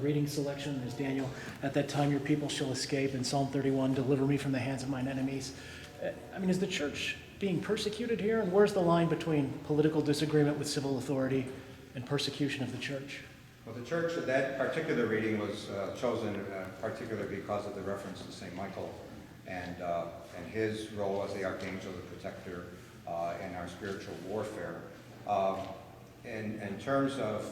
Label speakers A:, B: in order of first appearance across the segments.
A: reading selection is Daniel, at that time your people shall escape, and Psalm 31, deliver me from the hands of mine enemies. I mean, is the church being persecuted here? And where's the line between political disagreement with civil authority and persecution of the church?
B: Well, the church, that particular reading was chosen particularly because of the reference to St. Michael and his role as the archangel, the protector in our spiritual warfare. In terms of,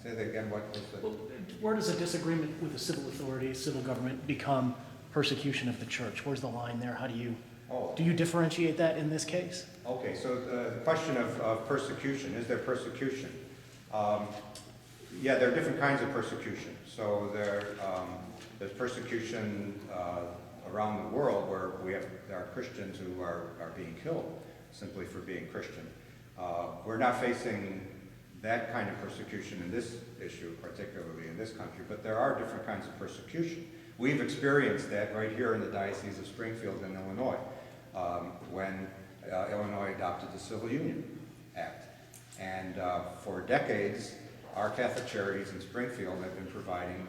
B: say that again, what was the...
A: Well, where does a disagreement with the civil authority, civil government, become persecution of the church? Where's the line there? How do you...
B: Oh.
A: Do you differentiate that in this case?
B: Okay, so the question of persecution, is there persecution? Yeah, there are different kinds of persecution. So there's persecution around the world where there are Christians who are being killed simply for being Christian. We're not facing that kind of persecution in this issue, particularly in this country, but there are different kinds of persecution. We've experienced that right here in the Diocese of Springfield in Illinois, when Illinois adopted the Civil Union Act. And for decades, our Catholic charities in Springfield have been providing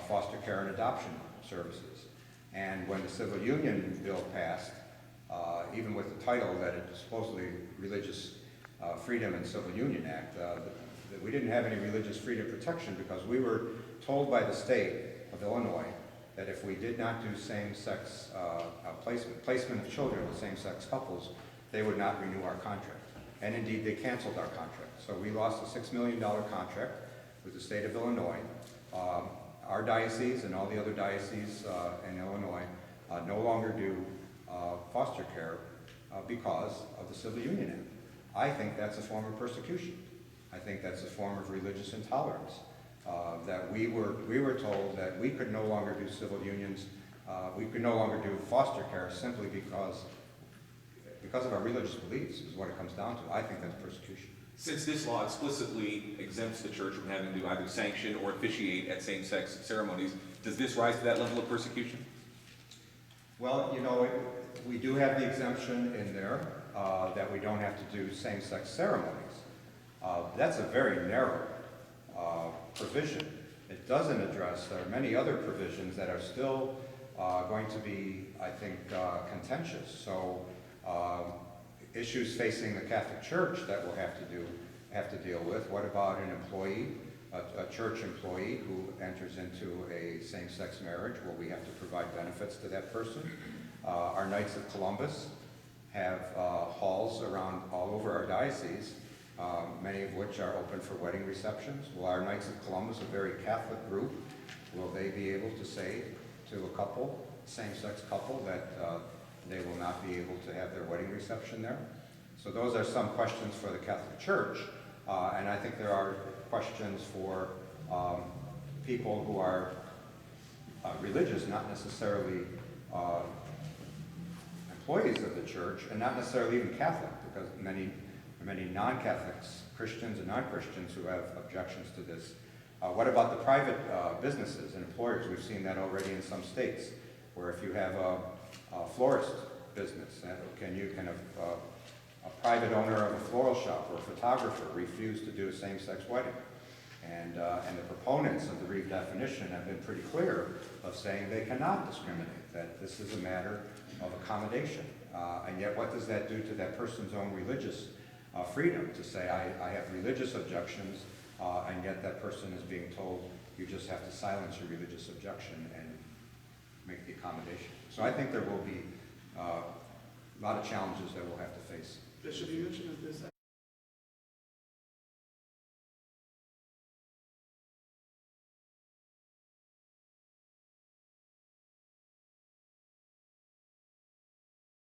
B: foster care and adoption services. And when the Civil Union Bill passed, even with the title that it supposedly Religious Freedom and Civil Union Act, we didn't have any religious freedom protection because we were told by the state of Illinois that if we did not do same-sex placement of children with same-sex couples, they would not renew our contract. And indeed, they canceled our contract. So we lost a $6 million contract with the state of Illinois. Our diocese and all the other dioceses in Illinois no longer do foster care because of the Civil Union Act. I think that's a form of persecution. I think that's a form of religious intolerance. That we were told that we could no longer do civil unions, we could no longer do foster care simply because of our religious beliefs is what it comes down to. I think that's persecution.
C: Since this law explicitly exempts the church from having to either sanction or officiate at same-sex ceremonies, does this rise to that level of persecution?
B: Well, you know, we do have the exemption in there that we don't have to do same-sex ceremonies. That's a very narrow provision. It doesn't address, there are many other provisions that are still going to be, I think, contentious. So issues facing the Catholic Church that we'll have to deal with. What about an employee, a church employee who enters into a same-sex marriage? Will we have to provide benefits to that person? Our Knights of Columbus have halls around all over our diocese, many of which are open for wedding receptions. Will our Knights of Columbus, a very Catholic group, will they be able to say to a couple, same-sex couple, that they will not be able to have their wedding reception there? So those are some questions for the Catholic Church, and I think there are questions for people who are religious, not necessarily employees of the church, and not necessarily even Catholic, because many non-Catholics, Christians and non-Christians who have objections to this. What about the private businesses and employers? We've seen that already in some states, where if you have a florist business, can a private owner of a floral shop or a photographer refuse to do a same-sex wedding? And the proponents of the redefinition have been pretty clear of saying they cannot discriminate, that this is a matter of accommodation. And yet what does that do to that person's own religious freedom to say, I have religious objections, and yet that person is being told you just have to silence your religious objection and make the accommodation. So I think there will be a lot of challenges that we'll have to face.
D: Bishop, you mentioned that this